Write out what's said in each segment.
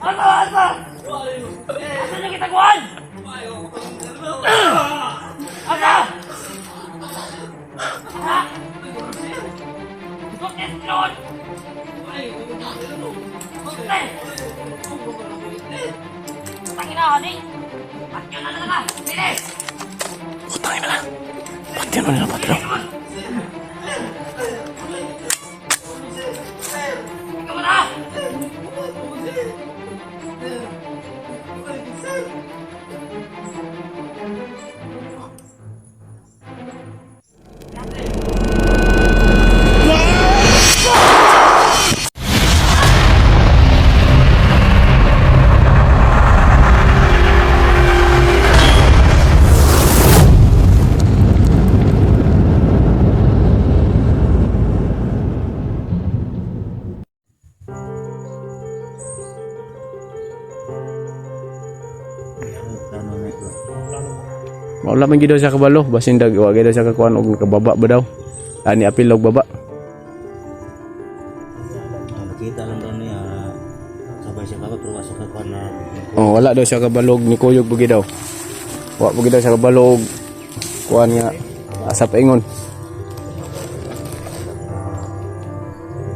Asa? Asa niya kita kuhan? Asa? Asa? Bakit yun? Tangin na, honey. Patyan na lang ka. Bilis! Utangin na. Patyan mo na lang, patlo. Ikaw na! Wala man gid daw siya kabalo, basin dag wa gid daw siya kakuan og kababa ba daw. Ani apil og baba. Nakita lang daw niya sabay siya kapag pero sa kakuan na Oh, wala daw siya kabalog ni Kuyog bugi daw. Wa bugi daw siya kabalog. Kuan nga asa paingon.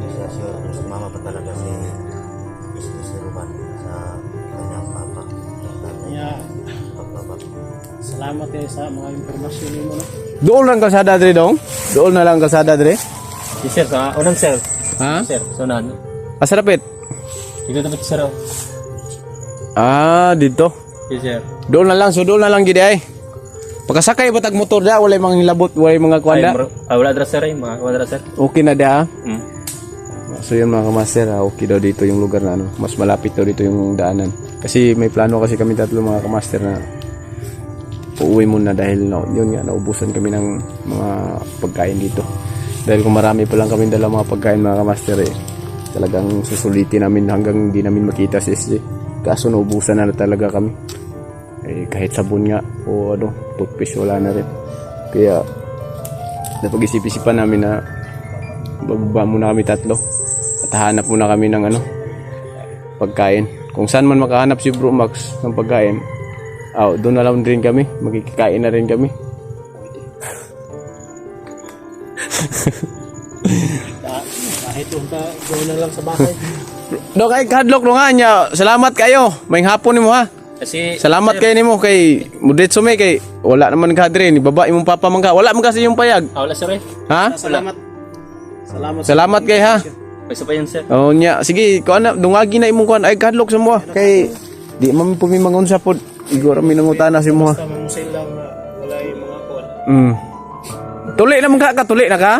siya terus mama pa talaga si Ruban sa kanyang papa. Yeah. Pagbaba. Salamat kayo sa mga impormasyon niyo no. Dool lang kasada dre dong. Dool na lang kasada dre. Si sir sa unang sir. Ha? Sir, sunan. Asa dapit? Dito dapat sir. Ah, dito. Si sir. Dool na lang, so dool na lang gid ay. Pagkasakay ba tag motor da, wala mga hilabot, wala mga kwanda. Wala dra sir, mga wala sir. Okay na da. Mm. So yun mga kamaster, okay daw dito yung lugar na ano, mas malapit daw dito yung daanan. Kasi may plano kasi kami tatlo mga kamaster na uuwi muna dahil no, yun nga, naubusan kami ng mga pagkain dito. Dahil kung marami pa lang kami dala mga pagkain mga kamaster talagang susulitin namin hanggang hindi namin makita si SJ. Kaso naubusan na talaga kami. Kahit sabon nga o ano, toothpaste wala na rin. Kaya napag-isip-isipan namin na bababa muna kami tatlo at hanap muna kami ng ano, pagkain. Kung saan man makahanap si Bro Max ng pagkain, doon na lang rin kami, magkikain na rin kami. Kahit doon na lang sa bahay. Do kay kadlok no nga nya. Salamat kayo. May hapon nimo ha. Kasi Salamat kayo nimo kay mudetso may kay wala naman kadre ni baba imong papa man ka. Wala man kasi yung payag. wala sir. Ha? Salamat. Salamat kay ha. May isa pa yan sir. Oh nya sige ko ana dungagi na imong kuan ay kadlok sa mo kay di man pumimangon sa pod. Igor mi nangutana si mo. Basta mamusil lang na wala yung mga kuwan. Tuli na man ka, tuli na ka.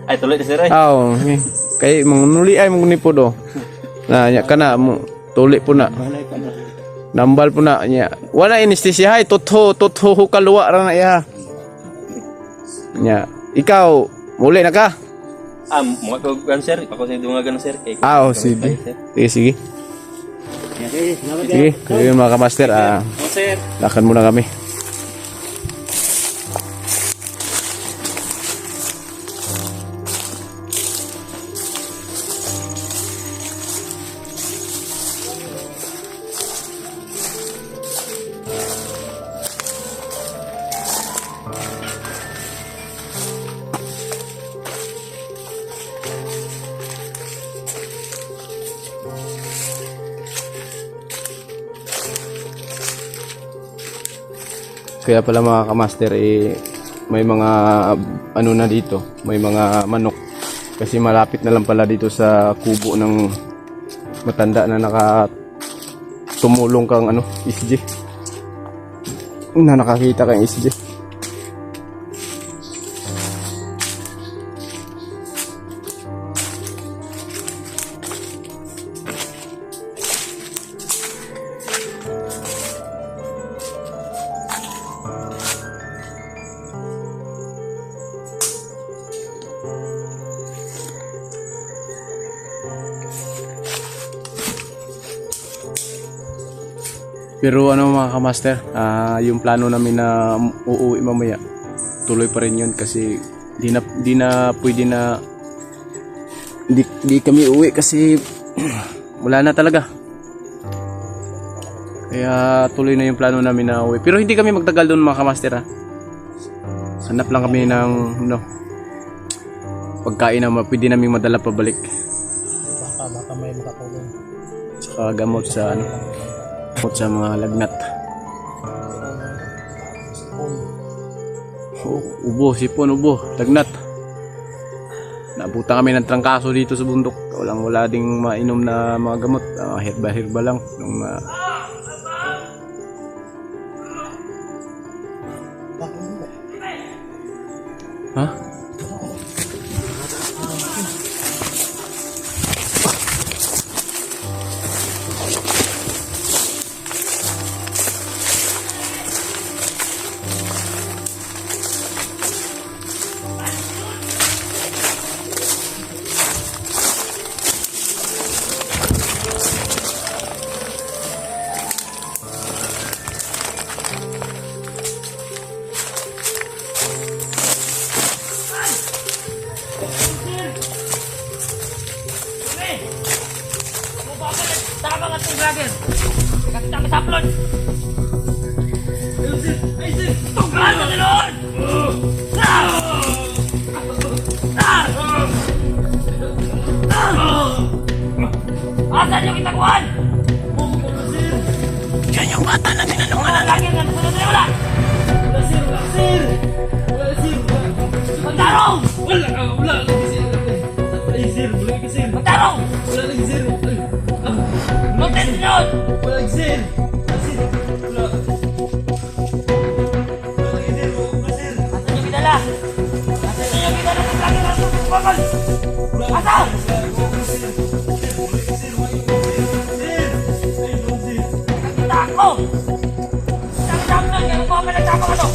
Ay tuloy na sir. Aw, kay mangunuli ay manguni po do. Na nya kana mo tuli po na. Malay ka na. Nambal po na nya. Wala anesthesia hay totho kaluwa ra na iya. Nya, ikaw muli na ka. Mga kag sir, ako sa dungagan sir. Sige. Sige, sige. Okay, salamat Sige, kayo mga kamaster, sir. lakan muna kami. Kaya pala mga kamaster may mga ano na dito, may mga manok kasi malapit na lang pala dito sa kubo ng matanda na tumulong kang ano, SJ na nakakita kang SJ. Pero ano mga kamaster, yung plano namin na uuwi mamaya, tuloy pa rin yun kasi di na pwede na Hindi kami uwi kasi wala na talaga. Kaya tuloy na yung plano namin na uwi. Pero hindi kami magtagal doon mga kamaster ha. Hanap lang kami ng pagkain na pwede namin madala pabalik. Baka may makatulong. Tsaka gamot sa gamot sa mga lagnat. Sipon, ubo, lagnat. Nabuta kami ng trangkaso dito sa bundok. Wala ding mainom na mga gamot. Herba lang. Ha? Tama ka itong vlogger. Kakita ka sa upload. Itong vlogger na noon! Asan yung itaguan? Yan yung bata na tinanungan Mga vlogger na nasunod na wala! Magtarong! Magtarong! Magtarong! Asan yung bidala? Asan yung bidala ng vlogger na sumukakal? Asan? Nakakita ako! Nakakita ako nun, kaya mo pa nagtapang ano?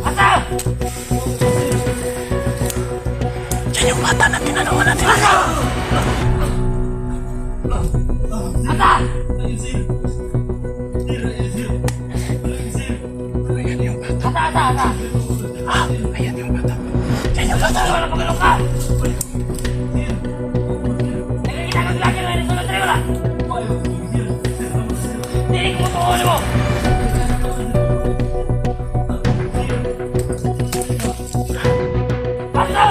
Asan? Yan yung bata na tinanungan natin. Asan? Asan? Ayan yung bata. Asa? Ayan yung bata. Yan yung bata. Wala pagalong ka! Nakikita kang vlogger na nasunod na wala! Hindi ko tutuhuli mo! Asa?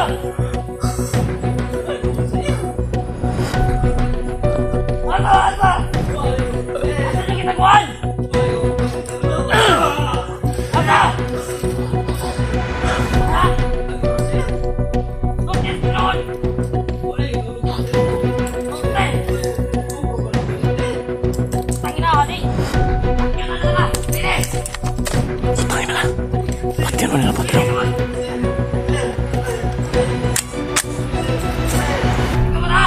Asa? Asan yung kitaguan? Asa? Ha? Sukses mo noon! Tangina ka, di! Pakyan na lang! Bilis! Putangin na. Patyan mo nila, patyan. Ikaw na!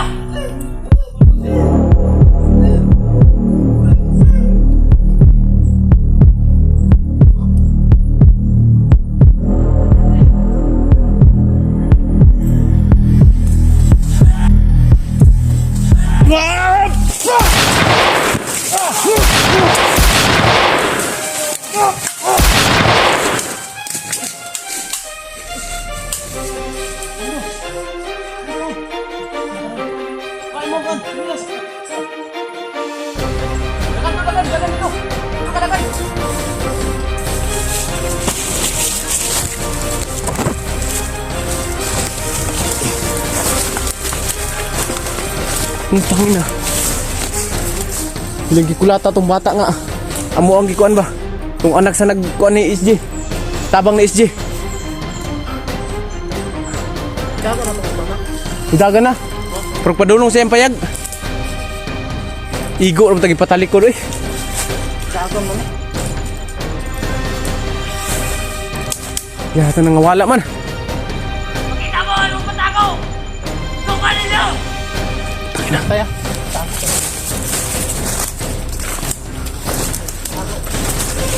Dagan dito! Dagan! Ang tangin na. Ilang gikulata tong bata nga. Amo ang gikuan ba? Tong anak sa nagkuan ni SG. Tabang ni SG. Dagan na. Pero padulong sa empayag. Igo ra tagi patalikod eh. Dagan mo. Ya, nang wala man. Pakita mo anong patako! Suka ninyo! Tangina. Kaya.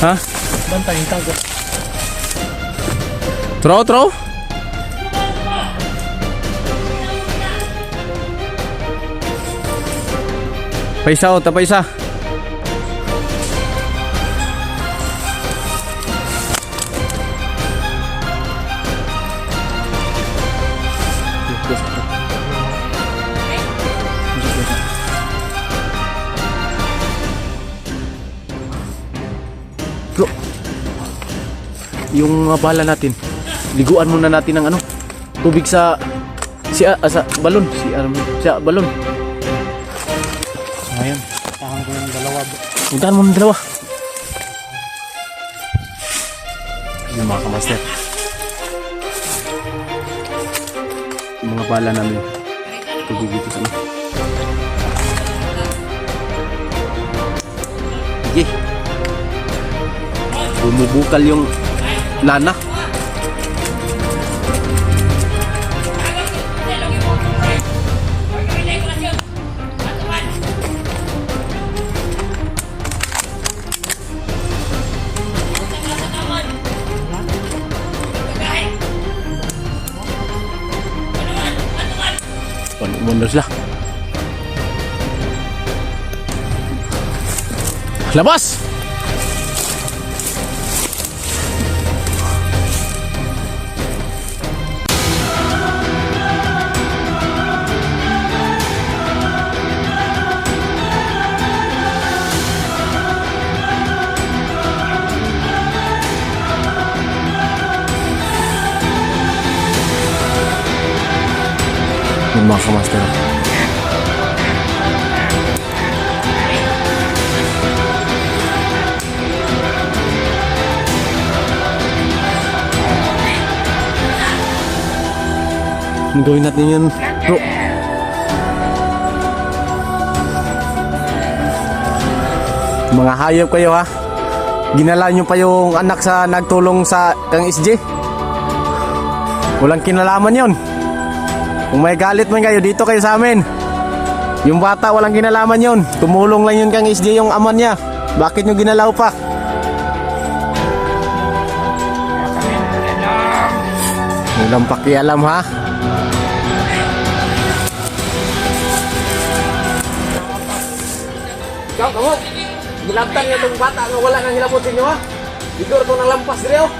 Ha? Bantay tago. Tro. Paisa o, tapaisa. yung mga bala natin. Liguan muna natin ng ano, tubig sa sa balon, sa balon. So ngayon, tahan ko yung dalawa. Puntahan mo ng dalawa. Yung mga kamaster. Yung mga bala namin. Tubig dito sa ano. Sige. Bumubukal yung lana. Ano sila? Labas! Yung mga kamaster. Ano gawin natin yun, bro? Mga hayop kayo ha. Ginala nyo pa yung anak sa nagtulong sa kang SJ. Walang kinalaman yon. Kung may galit man kayo, dito kayo sa amin. Yung bata walang kinalaman yon. Tumulong lang yun kang SJ yung ama niya. Bakit nyo ginalaw pa? Walang pakialam ha. Ikaw, kamu, gilabtan niya itong bata nga wala nang hilabot sa inyo ha. Igor ko nang lampas diri oh.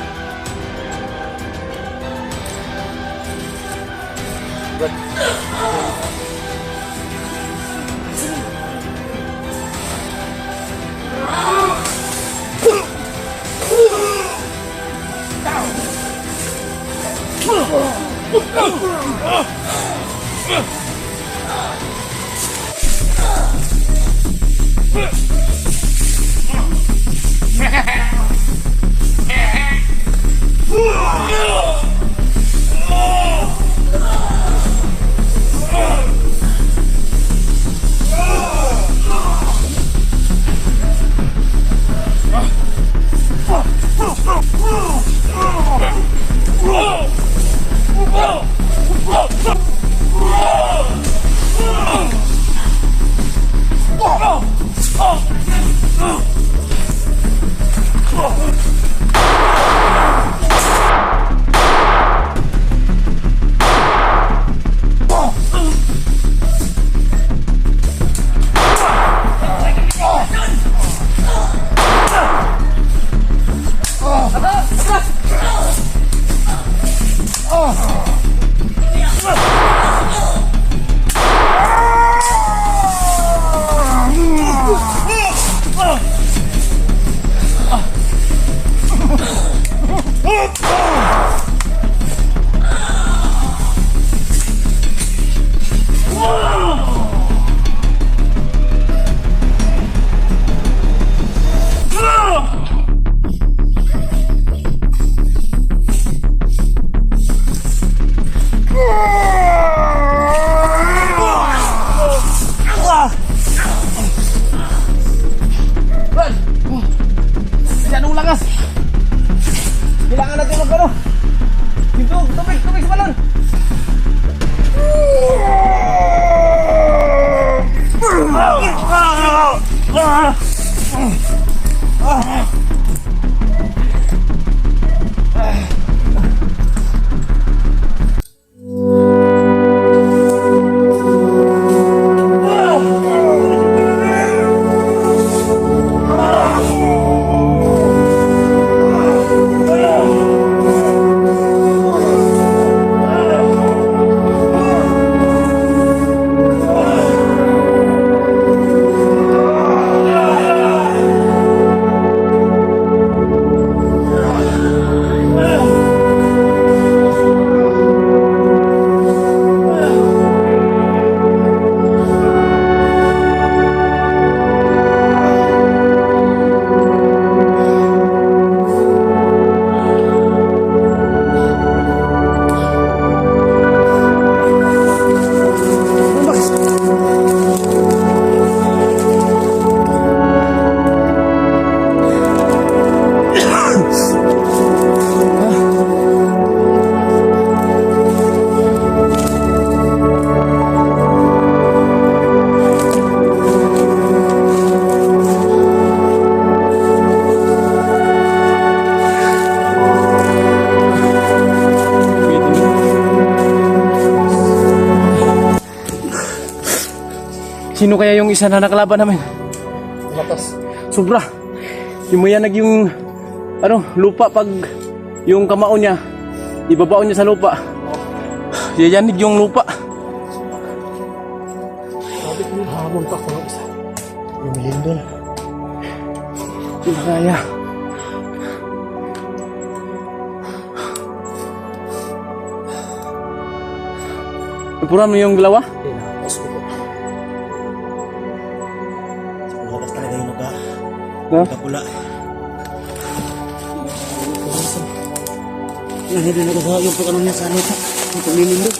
Sino kaya yung isa na nakalaban namin? Lakas. Sobra. Himuyanag yung lupa pag yung kamao niya, ibabaon niya sa lupa. Yayanig yung lupa. Sabi ko, hamon pa ko ng isa. Yung lindol. Hindi na kaya. Ipuran mo yung dalawa? Hindi na, tapos ko. Lakas talaga yung No? pula. Yan, hindi nagagawa yung pag-ano niya sa lupa. Yung paglilindol.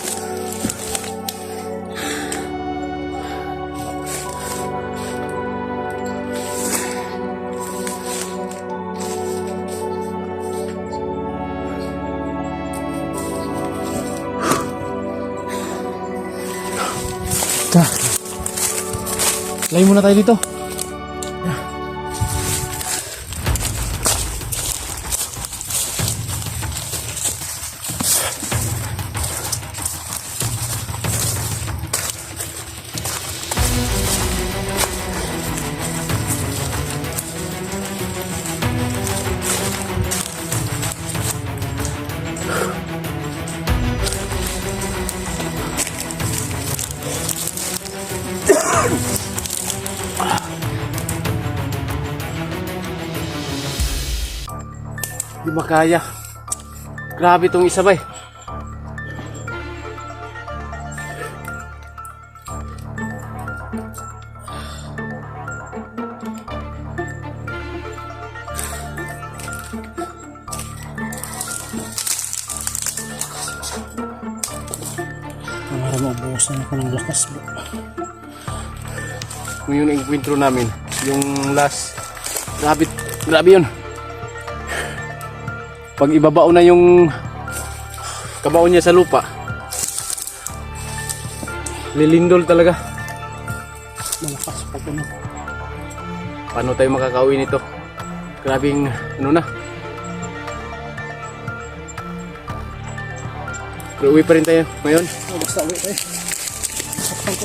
Ta. Layo muna tayo dito. Di makaya. Grabe tong isa bay. Para maubusan ako ng lakas. Kung yun ang encuentro namin, yung last, grabe yun. Pag ibabao na yung kabaon niya sa lupa, lilindol talaga. Malakas pa ko na. Paano tayo makakauwi nito? Grabing na. Pero uwi pa rin tayo ngayon. Basta uwi tayo. Saktan ko.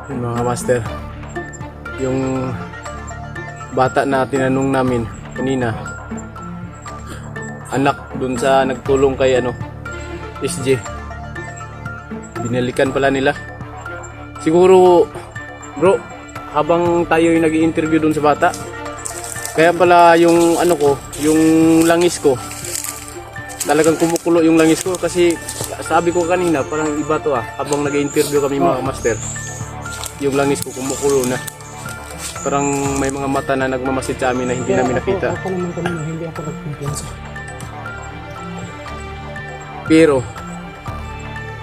Yun mga master, yung bata na tinanong namin kanina, anak dun sa nagtulong kay SJ, binalikan pala nila. Siguro bro, habang tayo yung nag-i-interview dun sa bata, kaya pala yung yung langis ko, talagang kumukulo yung langis ko. Kasi sabi ko kanina, parang iba to habang nag-i-interview kami mga master, yung langis ko kumukulo na. Parang may mga mata na nagmamasid sa amin na hindi namin nakita. Ako naman kanina, hindi ako nagkumpiyansa. Pero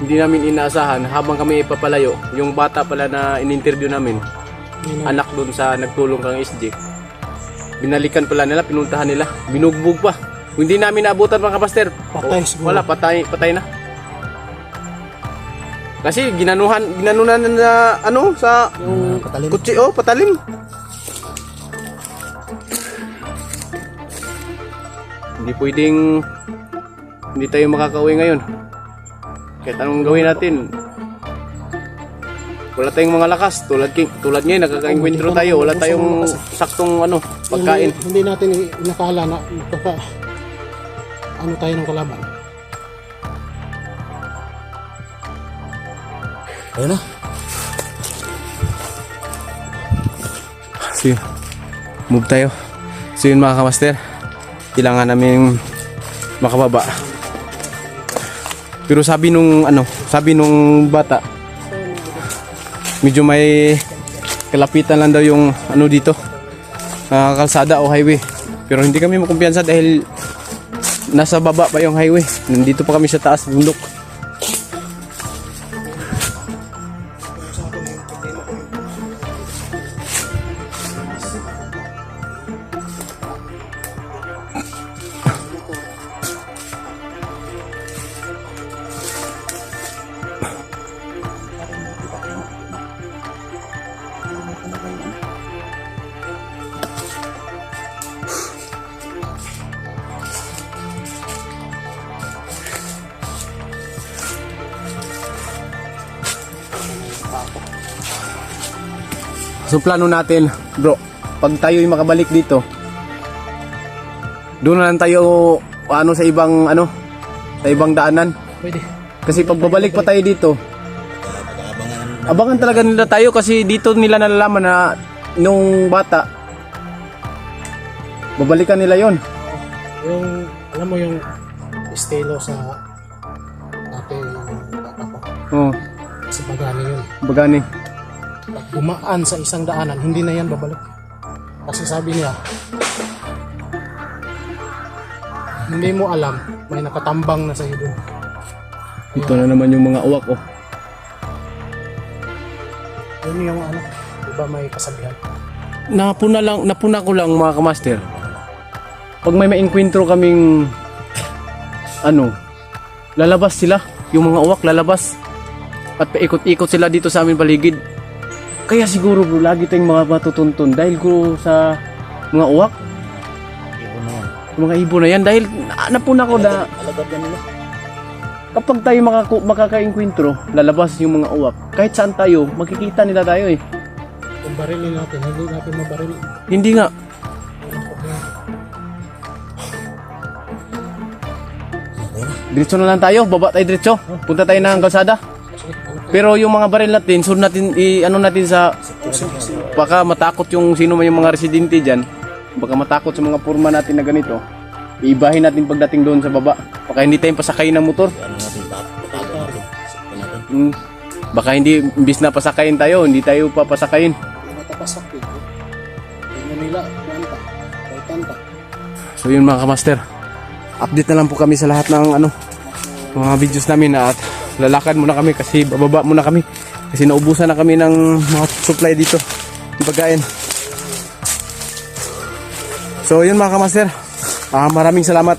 hindi namin inaasahan habang kami ipapalayo, yung bata pala na in-interview namin, anak dun sa nagtulong kang SJ, binalikan pala nila, pinuntahan nila, binugbog pa. Kung hindi namin naabutan mga kapaster, Patay siguro. wala, patay na. Kasi ginanunan na sa Yung patalim. kutsi, patalim. Hindi pwedeng hindi tayo makakauwi ngayon. Kahit anong gawin natin, wala tayong mga lakas. Tulad ngayon, nakaka-encuentro tayo. Wala tayong saktong pagkain. Hindi natin inakala na tayo ng kalaban. Ayun na. So, move tayo. So yun mga kamaster, kailangan namin makababa. Pero sabi nung bata, medyo may kalapitan lang daw yung dito, kalsada o highway. Pero hindi kami makumpiyansa dahil nasa baba pa yung highway. Nandito pa kami sa taas bundok. So plano natin, bro, pag tayo'y makabalik dito, doon na lang tayo sa ibang sa ibang daanan. Pwede. Kasi pag babalik pa tayo dito, abangan talaga nila tayo kasi dito nila nalalaman na nung bata, babalikan nila yon. Yung, alam mo yung estilo sa ating bata ko. Oh, Sa Bagani yun. bagani. Pag bumaan sa isang daanan, hindi na yan babalik. Kasi sabi niya, hindi mo alam, may nakatambang na sa'yo doon. Ito na naman yung mga uwak, oh. Yun yung diba may kasabihan. Napuna ko lang mga kamaster. Pag may maengkwentro kaming lalabas sila, yung mga uwak lalabas. At paikot-ikot sila dito sa amin paligid. Kaya siguro bro, lagi tayong mga matutuntun dahil ko sa mga uwak, Ibo na yan. mga ibon na yan. Dahil napuna ko na Alagad yan nila. kapag tayo makakaengkwentro, lalabas yung mga uwak. Kahit saan tayo, makikita nila tayo eh. Kung barilin natin, hindi natin mabaril. Hindi nga. Diretso na lang tayo, baba tayo diretso. Punta tayo ng kalsada. Pero yung mga baril natin, sunod natin natin sa baka matakot yung sino man yung mga residente diyan. Baka matakot sa mga purma natin na ganito. Iibahin natin pagdating doon sa baba. Baka hindi tayong pasakayin ng motor. Ano natin, tago natin. Sakto natin. Baka hindi, imbis na pasakayin tayo, hindi tayo papasakayin. Natapasak dito. Tingnan nila, kwanta. Kay kanta. So yun mga kamaster, update na lang po kami sa lahat ng mga videos namin at lalakad muna kami kasi bababa muna kami kasi naubusan na kami ng mga supply dito ng pagkain. So yun mga kamaster, maraming salamat.